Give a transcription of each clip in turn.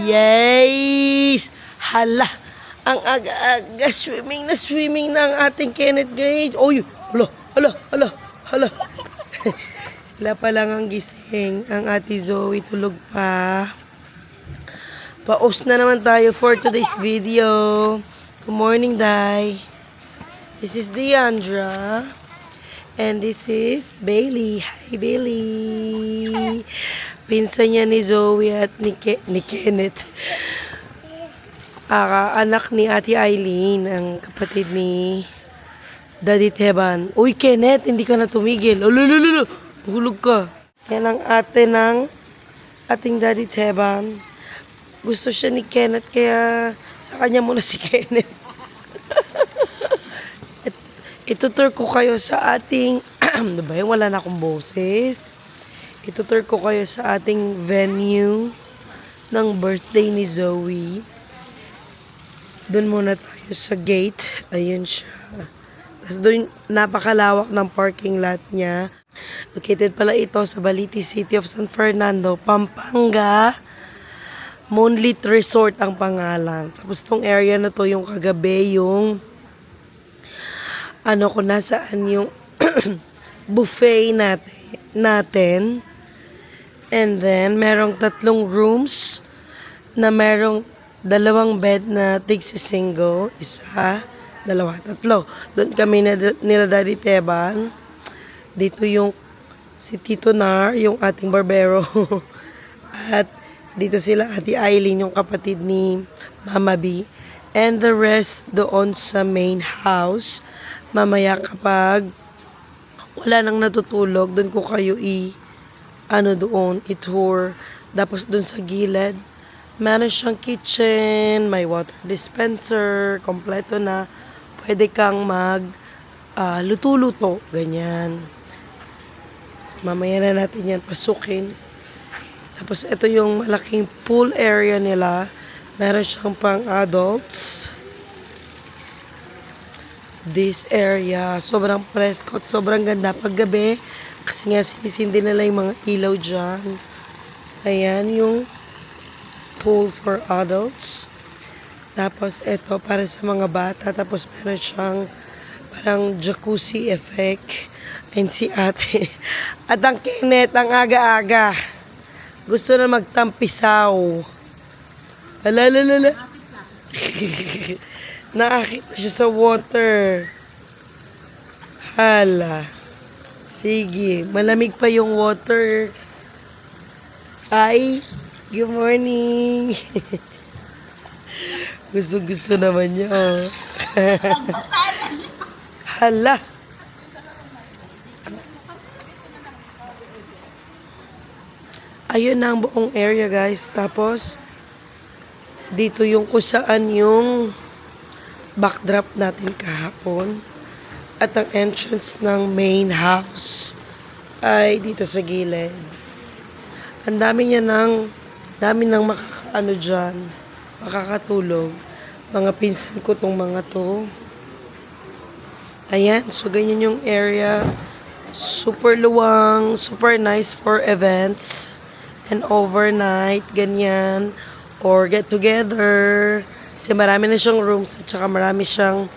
Yes! Hala! Ang aga-aga, swimming na ang ating Kenneth guys. Oy! Hala! Sila pa lang ang gising. Ang ate Zoe tulog pa. Paus na naman tayo for today's video. Good morning, Day. This is Deandra. And this is Bailey. Hi, Bailey. Pinsan niya ni Zoe at ni Kenneth. Anak ni Ate Eileen, ang kapatid ni Daddy Teban. Uy, Kenneth, hindi ka na tumigil. Ululululu, hulog ka. Yan ang ate ng ating Daddy Teban. Gusto siya ni Kenneth, kaya sa kanya muna si Kenneth. Itutur ko kayo sa ating, diba yung wala na akong boses? Itutur ko kayo sa ating venue ng birthday ni Zoe. Doon muna tayo sa gate. Ayun siya. Tapos doon, napakalawak ng parking lot niya. Located pala ito sa Balite City of San Fernando, Pampanga. Moonlit Resort ang pangalan. Tapos tong area na to, yung kagabi, yung kung nasaan yung buffet natin. And then, merong 3 rooms na merong 2 bed na tig-single. 1, 2, 3. Doon kami nila Daddy Teban. Dito yung si Tito Nar, yung ating barbero. At dito sila Ate Eileen, yung kapatid ni Mama B. And the rest doon sa main house. Mamaya kapag wala nang natutulog, doon ko kayo doon, i-tour. Tapos doon sa gilid, meron siyang kitchen, may water dispenser, kompleto na. Pwede kang luto-luto, ganyan. So, mamaya na natin yan pasukin. Tapos ito yung malaking pool area nila. Meron siyang pang adults. This area, sobrang presko at sobrang ganda paggabi. Kasi nga sinisindi nila yung mga ilaw dyan. Ayan yung pool for adults. Tapos ito para sa mga bata. Tapos meron siyang parang jacuzzi effect. And si ate. At ang Kenneth, ang aga-aga. Gusto na magtampisaw. Alalala. Nakakita siya sa water. Hala. Sige, malamig pa yung water. Ay, good morning. Gusto naman niya. Hala. Ayun na ang buong area, guys. Tapos, dito yung kusaan yung backdrop natin kahapon. At ang entrance ng main house ay dito sa gilid. Ang dami nang dyan, makakatulog. Mga pinsan ko tong mga to. Ayan, so ganyan yung area. Super luwang, super nice for events and overnight, ganyan. Or get together. Kasi marami na siyang rooms at saka marami siyang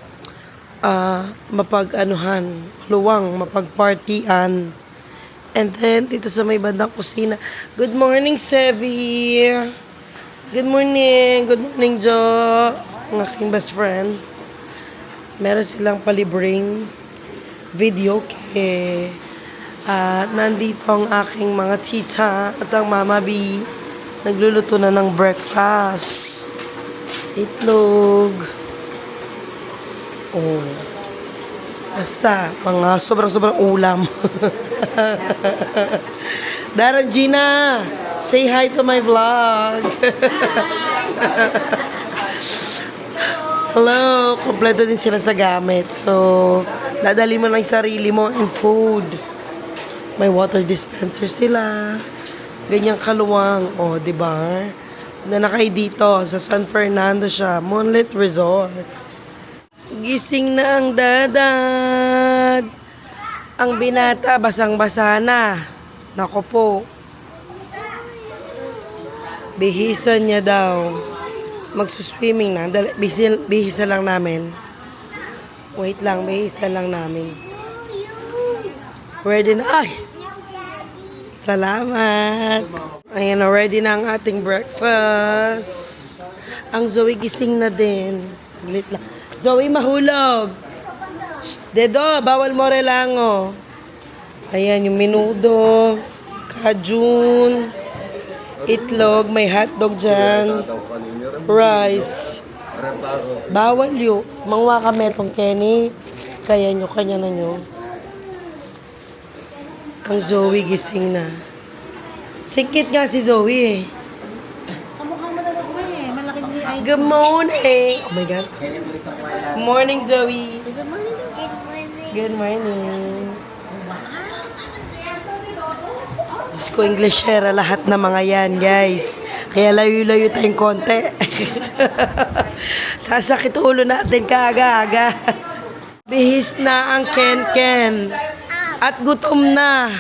luwang, mapagpartyan. And then, dito sa may bandang kusina. Good morning, Sevi! Good morning, Jo! Ang aking best friend. Meron silang palibring video kay nandito ang aking mga tita at ang Mama B. Nagluluto na ng breakfast. Itlog. Oh. Basta, mga sobrang ulam. Darren Gina, say hi to my vlog. Hello, kompleto din sila sa gamit. So, dadali mo lang sarili mo and food. May water dispenser sila. Ganyang kaluwang. O, diba? Nanakay dito sa San Fernando siya. Moonlit Resort. Gising na ang dadad. Ang binata, basang-basa na. Nako po. Bihisan niya daw. Magsuswimming na. Bihisa lang namin. Wait lang, bihisa lang namin. Ready na. Ay! Salamat! Ayan na, ready na ang ating breakfast. Ang Zoe gising na din. Saglit lang. Zoe, mahulog! Shh, Dedo, bawal mo relango. Ayan, yung menudo, kajun, itlog, may hotdog dyan, rice. Bawal yun. Mangwa kami itong Kenny. Kaya nyo, kanya na nyo. Ang Zoe gising na. Sikit nga si Zoe eh. Kamukha mo talaga ko eh. Malaki din yung eye. Good morning! Oh my God. Good morning, Zoe. Good morning. Good morning. Diyos ko, Englishera lahat na mga yan, guys. Kaya layo-layo tayong konti. Sasakit ulo natin kaaga-aga. Bihis na ang Ken-Ken. At gutom na.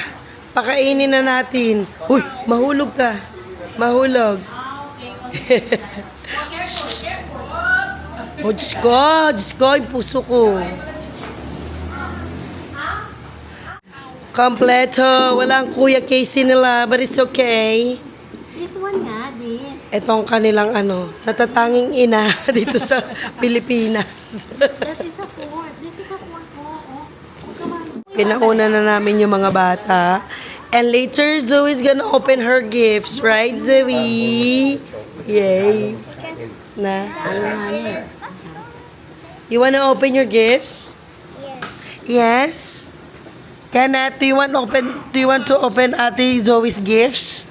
Pakainin na natin. Uy, mahulog ka. Mahulog. Oh, Diyos ko, yung puso ko. Kompleto. Walang Kuya Casey nila, but it's okay. This one nga, this. Itong kanilang natatanging ina dito sa Pilipinas. That is a fork. This is a fork po. Oh. Come on. Pinauna na namin yung mga bata. And later, Zoe's gonna open her gifts, right, Zoe? Yay. Na. You wanna open your gifts? Yes. Kenneth, do you want to open Ate Zoe's gifts?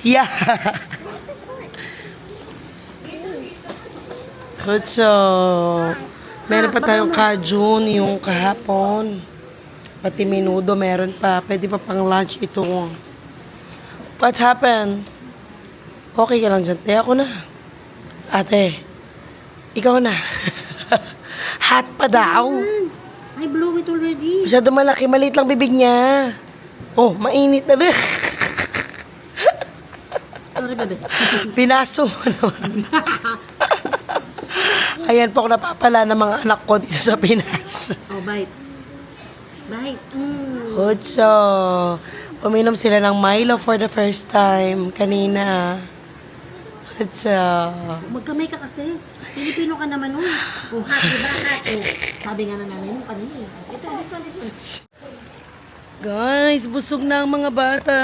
Yeah. Good so. Meron pa tayong kajun yung kahapon. Pati menudo meron pa. Pwede pa pang lunch ito. What happened? Okay ka lang dyan. Te, ako na. Ate, ikaw na. Hot pa daw. I blew it already. Masyado malaki. Maliit lang bibig niya. Oh, mainit na rin. Sorry, bebe. Pinaso mo naman. Ayan po ako napapala ng mga anak ko dito sa Pinas. Oh, bite. Bite. Good so. Uminom sila ng Milo for the first time kanina. Good so. Magkamay ka kasi. Pilipino ka naman nun. Oh, hot, diba? Hot. Oh. Sabi nga na namin mo kanina eh. Ito, this one. Guys, busog na ang mga bata.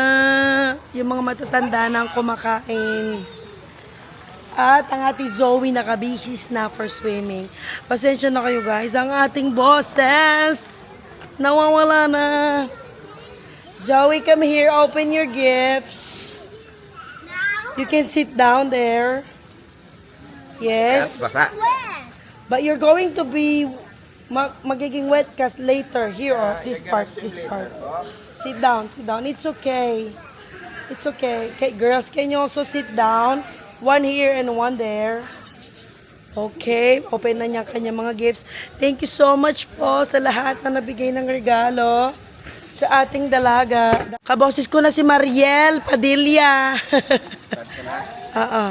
Yung mga matatanda na ang kumakain. At ang ating Zoe nakabihis na for swimming. Pasensya na kayo guys. Ang ating bosses nawawala na. Zoe, come here. Open your gifts. You can sit down there. Yes. Basa. But you're going to be magiging wet kasi later. Here, this part. Sit down. It's okay. It's okay. Okay, girls, can you also sit down? One here and one there. Okay, open na niya kanya mga gifts. Thank you so much po sa lahat na nabigay ng regalo sa ating dalaga. Kaboses ko na si Mariel Padilla. Oo.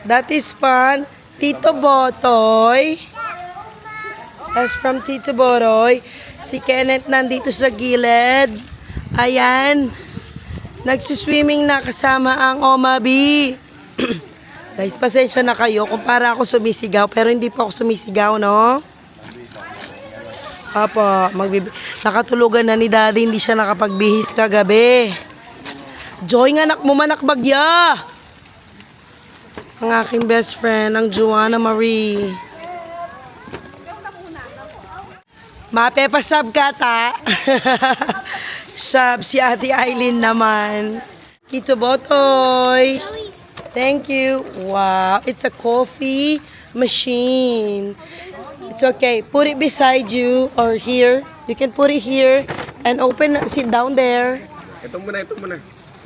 That is fun. Tito Botoy. That's from Tito Botoy. Si Kenneth nandito sa gilid. Ayan. Nagsuswimming na kasama ang Omabi. Guys, pasensya na kayo kung para ako sumisigaw. Pero hindi po ako sumisigaw, no? Apo, nakatulugan na ni Daddy. Hindi siya nakapagbihis kagabi. Joy, nga anak mo manak bagya. Ang aking best friend, ang Joanna Marie. Mapepasab ka, ta? Sab si Ate Aileen naman. Tito Botoy. Thank you. Wow, it's a coffee machine. It's okay. Put it beside you or here. You can put it here and open. Sit down there. Ito muna.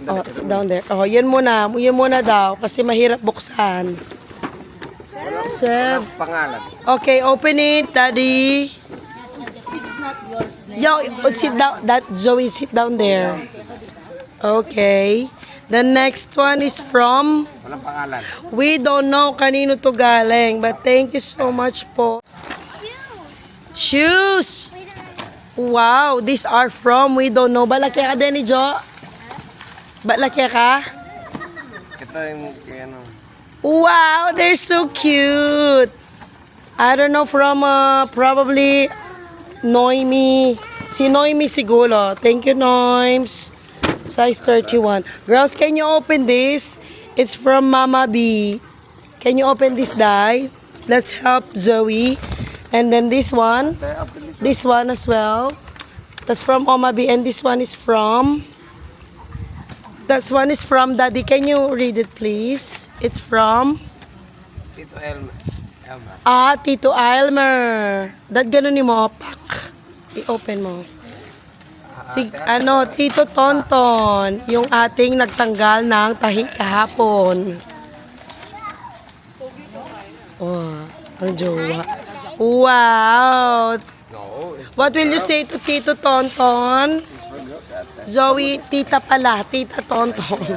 Oh, sit down there. Oh, yun muna daw kasi mahirap buksan. Sir. Pangalan. Okay, open it, Daddy. It's not yours. Yo, sit down. That Zoe, sit down there. Okay. The next one is from, Walang pangalan. we don't know kanino to galing, but thank you so much po. Shoes! Wow, these are from, we don't know. Balaki ka din ni Jo? Balaki ka? Ito yung ano. Wow, they're so cute. I don't know, from probably Noemi. Si Noemi siguro. Thank you, Noims. Size 31. Girls, can you open this? It's from Mama B. Can you open this, Dai? Let's help Zoe. And then this one. This one as well. That's from Mama B. And this one is from... That one is from Daddy. Can you read it, please? It's from... Tito Elmer. Tito Elmer. That ganun ni mo, pak. I-open mo. Tito Tonton. Yung ating nagtanggal ng tahi kahapon. Oh, ang jowa. Wow. No. What will you say to Tito Tonton? Zoe, tita pala. Tita Tonton.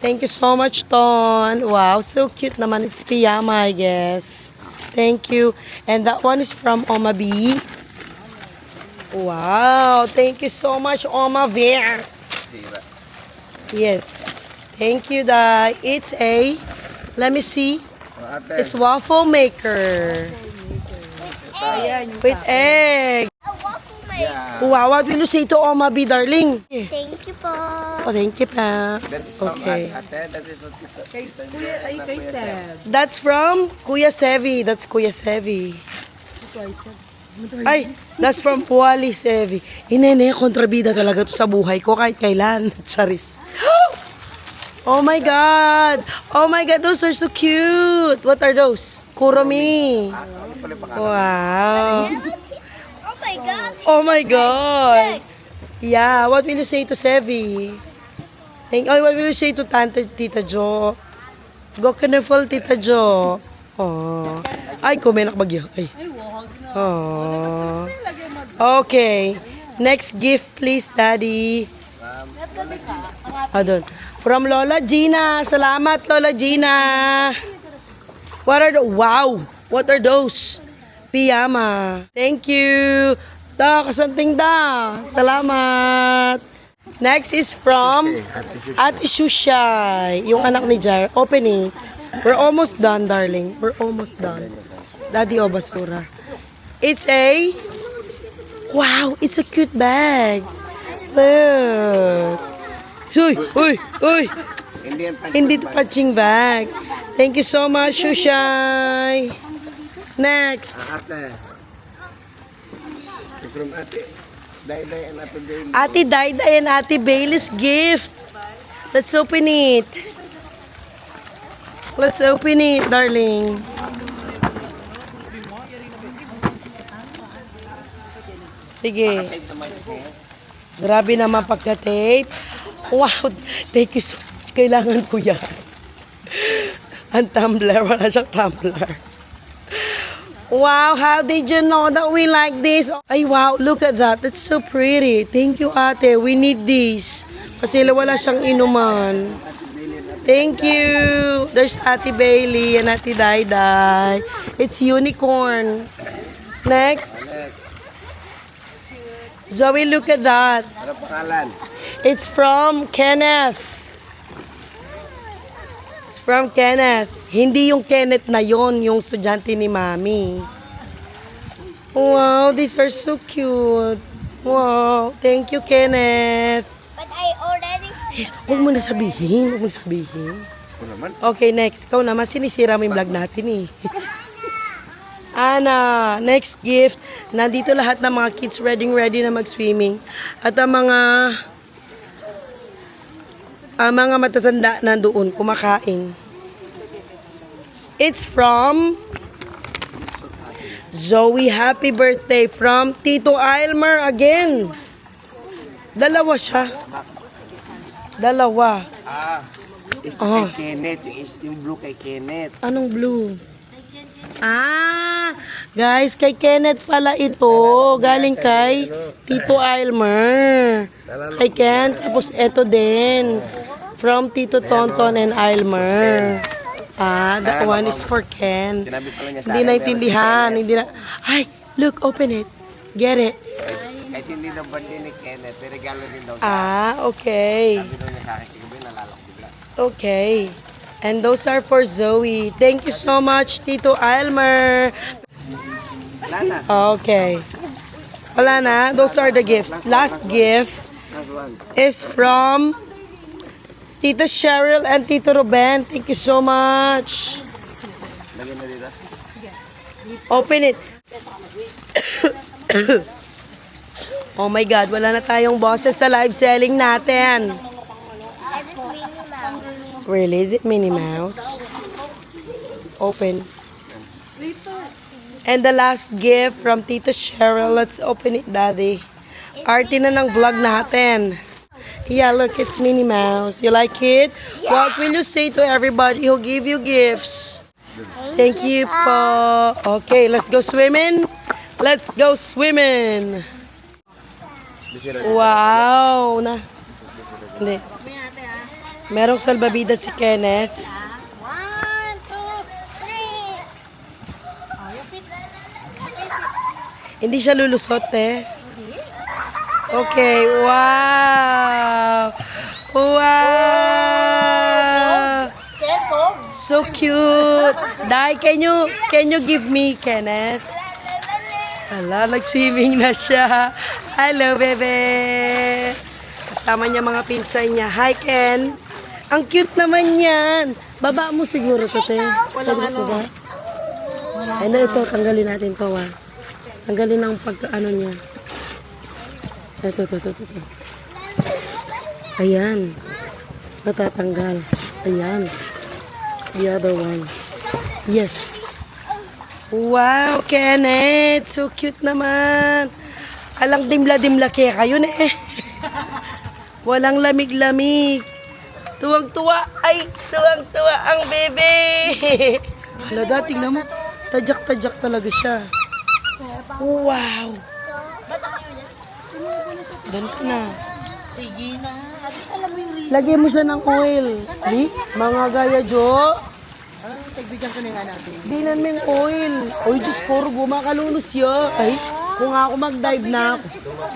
Thank you so much, Ton. Wow, so cute naman. It's piyama, I guess. Thank you. And that one is from Oma B. Wow, thank you so much, Oma V. Yes. Thank you, Dai. It's a, let me see. It's waffle maker. With egg. A waffle maker. Wow, what will you say to Oma B, darling? Thank you po. Oh, thank you, pa. Okay. That's from Kuya Sevi. That's Kuya Sevi. Ay, that's from Wally Sevi. Inene, kontrabida talaga to sa buhay ko kahit kailan. Charis. Oh my God. Oh my God, those are so cute. What are those? Kuromi. Wow. Oh my God. Oh my God. Yeah, what will you say to Sevi? What will you say to Tita Jo? Go careful, Tita Jo. Oh. Ay, kumenak bagyo. Ay. Oh. Okay. Next gift, please, Daddy. Adon. From Lola Gina. Salamat, Lola Gina. What are the... Wow! What are those? Piyama. Thank you. Da, kasanting da. Salamat. Next is from Ate Shushay. Yung anak ni Jar. Opening. We're almost done, darling. We're almost done. Daddy o basura. It's a... Wow! It's a cute bag. Look. Uy! Uy! Uy! Hindi to catching bag. Thank you so much, Shushay. Next. Ate. It's from Ate. Day and Ate Bailey. Ate Dayday and Ate Bailey's gift. Let's open it. Let's open it, darling. Sige. Grabe naman pagka-tape. Wow, thank you so much. Kailangan ko yan. Ang tumbler, wala siyang tumbler. Wow, how did you know that we like this? Ay, wow, look at that. That's so pretty. Thank you, ate. We need this. Kasi wala siyang inuman. Thank you. There's Ate Bailey and Ate Dayday. It's unicorn. Next. Zoe, look at that. Ano pangalan? It's from Kenneth. It's from Kenneth. Hindi yung Kenneth na yon, yung estudyante ni Mami. Wow, these are so cute. Wow, thank you, Kenneth. But I already... Huwag mo na sabihin, huwag mo na sabihin. Ito naman. Okay, next. Ikaw naman, sinisira mo yung vlog natin eh. Ana, next gift. Nandito lahat ng mga kids ready na mag-swimming. At ang mga matatanda nandoon kumakain. It's from Zoe. Happy birthday from Tito Aylmer again. Dalawa siya. Dalawa. It's kay Kenneth. Yung blue kay Kenneth. Anong blue? Guys, kay Kenneth pala ito. Galing kay Tito Aylmer. Kay Ken, tapos eto din. From Tito Tonton and Aylmer. Ah, that one is for Ken. Sinabi pala niya sa Hindi akin, naintindihan. Hindi na... Ay, look, open it. Get it. kahit hindi daw birthday ni Kenneth, may regalo din daw sa Ah, okay. sabi daw niya sa akin, kagabi nalalak bigla. Okay. And those are for Zoe. Thank you so much, Tito Aylmer. Wala na. Okay. Wala na. Those are the gifts. Last gift Last one. is from Tita Cheryl and Tito Ruben. Thank you so much. Lagyan na dito. Open it. Oh my God, wala na tayong boses sa live selling natin. And it's Minnie Mouse. Really? Is it Minnie Mouse? Open. And the last gift from Tita Cheryl. Let's open it, Daddy. Arty na ng vlog natin. Yeah, look, it's Minnie Mouse. You like it? What will you say to everybody who give you gifts? Thank you po. Okay, let's go swimming. Let's go swimming. Wow. Na. Hindi. Merong salbabida si Kenneth. 1, 2, 3. Hindi siya lulusot eh. Okay, wow. Wow. So cute. Dai, can you give me, Kenneth? Hala, nag-swimming na siya. Hello, bebe. Kasama niya mga pinsan niya. Hi, Ken. Ang cute naman yan. Baba mo siguro to, te. Walang ano. Ay, na ito, tanggalin natin to, ha. Tanggalin ang pagka-ano niya. Ito. Ayan. Natatanggal. Ayan. The other one. Yes. Wow, Kenneth. So cute naman. Alang dimla-dimla kaya kayo na eh. Walang lamig-lamig. Tuwang-tuwa. Ay, tuwang-tuwa ang bebe. Lada, tingnan mo. Tajak-tajak talaga siya. Wow. Doon ka na. Sige na. At least alam mo yung reason. Lagyan mo siya ng oil. Di? Mga gaya, Jo. Tagbigyan ko na nga natin. Dinan mo yung oil. Oy, Diyos ko, gumakalunos siya. Ay, kung ako mag-dive na ako.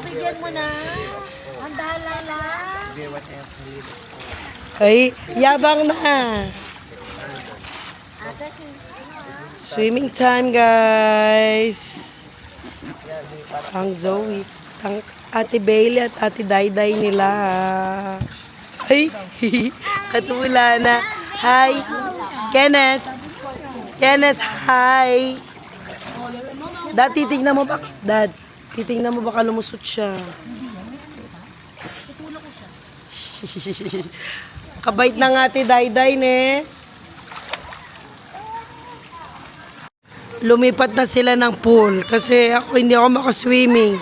Bigyan mo na. Ang dahala lang. Ay, yabang na. Swimming time, guys. Ang Zoe, ang Ate Bailey at Ate Dayday nila. Ay, katula na. Hi, Kenneth. Kenneth, hi. Dad, titignan mo ba? Dad, titignan mo baka lumusot siya. Kabait ng Ate Dayday, ne? Lumipat na sila ng pool kasi ako hindi ako makaswimming.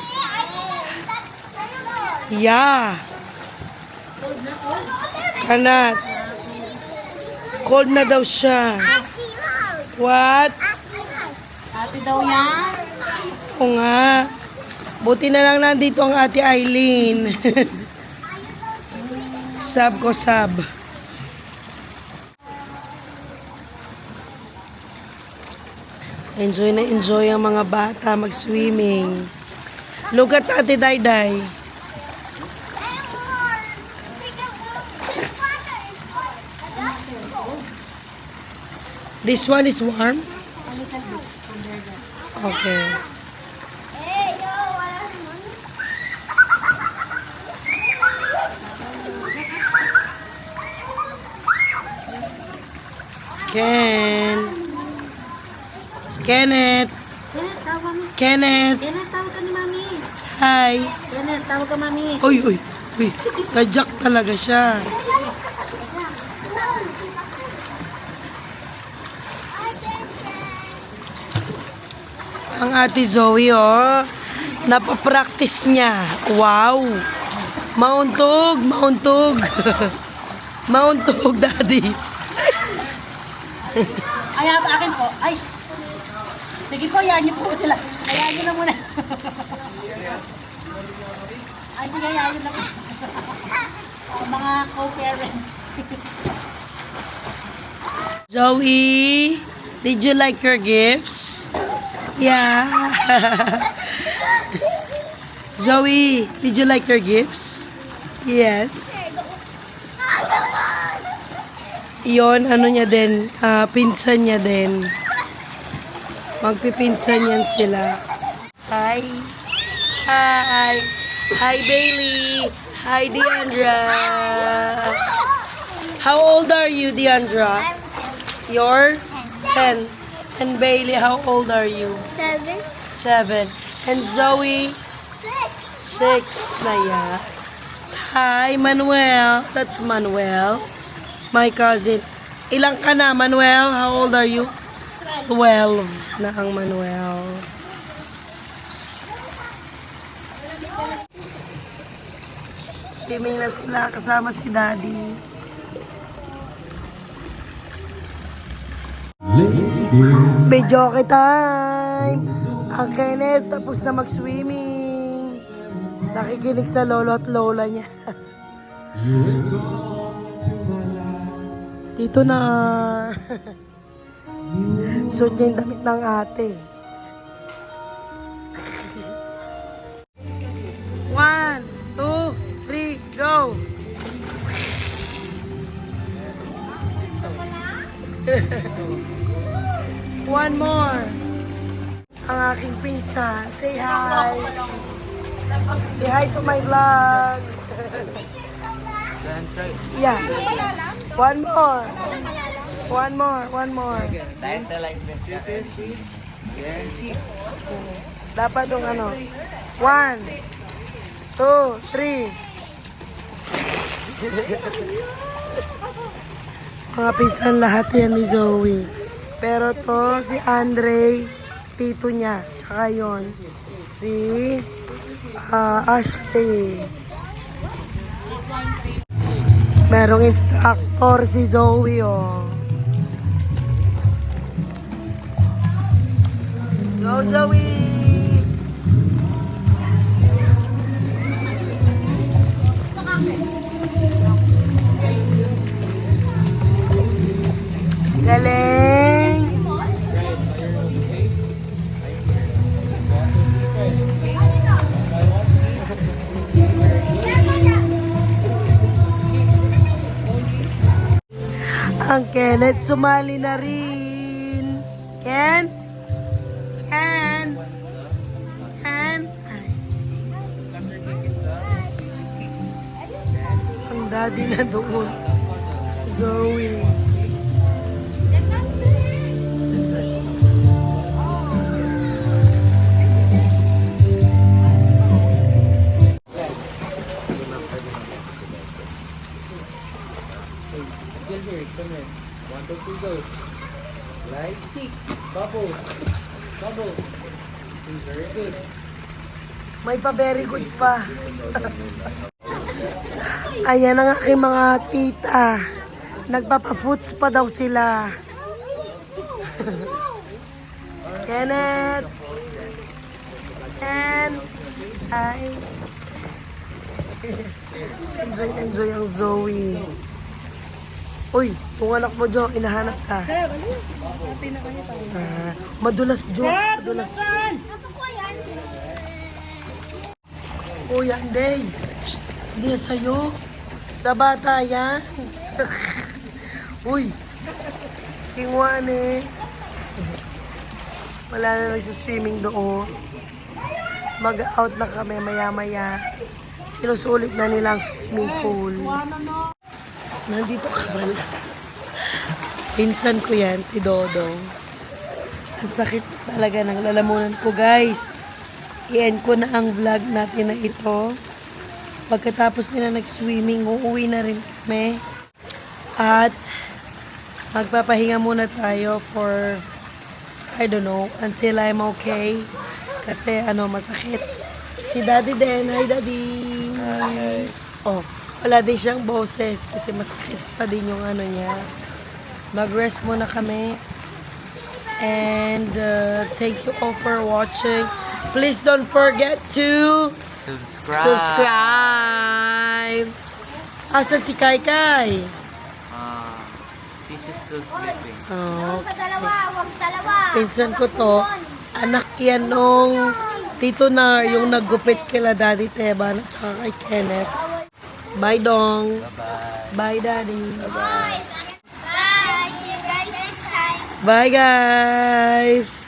Yeah. Kanat. Cold na daw siya. What? Ate daw yan. Oo nga. Buti na lang nandito ang Ate Eileen. Sab ko sab. Enjoy na enjoy ang mga bata mag-swimming. Look at Ate Dayday. This one is warm? Okay. Ken. Kenneth. Kenneth, tawag kami. Kenneth. Kenneth, tawag ka ni Mami. Hi. Kenneth, tawag ka Mami. Uy, uy. Uy. Tajak talaga siya. Ang Ate Zoe, oh. Napapractice niya. Wow. Mauntog, mauntog. Mauntog, Daddy. Ay, akin po. Ay. Sige po, yan niyo po sila. Hayaan niyo na muna. Ay, sige, hayaan niyo na po. Mga co-parents. Zoe, did you like your gifts? Yeah. Zoe, did you like your gifts? Yes. Yon, ano niya din, pinsan niya din. Magpipinsan yan sila. Hi. Hi. Hi, Bailey. Hi, Deandra. How old are you, Deandra? You're 10. And Bailey, how old are you? 7. 7. And Zoe? 6 na yan. Hi, Manuel. That's Manuel. My cousin. Ilang ka na, Manuel? How old are you? 12 na ang Manuel. Swimming na sila kasama si Daddy. Video time! Ang Kenneth tapos na mag-swimming. Nakikinig sa lolo at lola niya. Dito na. Suot niya yung damit ng ate. 1, 2, 3, go! One more. Ang aking pinsan. Say hi. Say hi to my vlog. Yeah. One more. One more. One more. Dapat yung ano. 1, 2, 3. Mga pinsan lahat yan ni Zoe. Pero to, si Andre, tito niya. Tsaka yun, si Ashley. Merong instructor si Zoe, oh. Go, Zoe! Galing! Ang Kenneth sumali na rin. Ken? Ken? Ken? Ay. Ang daddy na doon. Zoe. Come here. 1, 2, 3, go. Right, kick. Bubbles. Bubbles. Very good. May pa very good pa. Ayan ang aking mga tita. Nagpapa-foots pa daw sila. Kenneth. Ken. Hi. Enjoy ang Zoe. Uy, kung anak mo, Jo, inahanap ka. Madulas, Jo. Madulas. Kuya, hindi. Shh, hindi sa'yo. Sa bata yan. Uy, kingwan eh. Wala na nagsiswimming doon. Mag-out na kami maya-maya. Sinusulit na nilang swimming pool. Nandito ka pala. Pinsan ko yan, si Dodong. Ang sakit talaga ng lalamunan ko, guys. I-end ko na ang vlog natin na ito. Pagkatapos nila nag-swimming, uuwi na rin kami. At magpapahinga muna tayo for, I don't know, until I'm okay. Kasi masakit. Si Daddy din. Hi, Daddy. Hi. Oh, wala din siyang boses kasi masakit pa din yung niya. Mag-rest muna kami. And thank you all for watching. Please don't forget to subscribe. Asa si Kai Kai? She's still sleeping. Oh, Wag dalawa. pinsan ko to. Anak yan nung Tito Nar, yung naggupit kila Daddy Teban at saka kay Kenneth. Bye, Dong. Bye-bye. Bye, Daddy. Bye. See you guys next time. Bye, guys.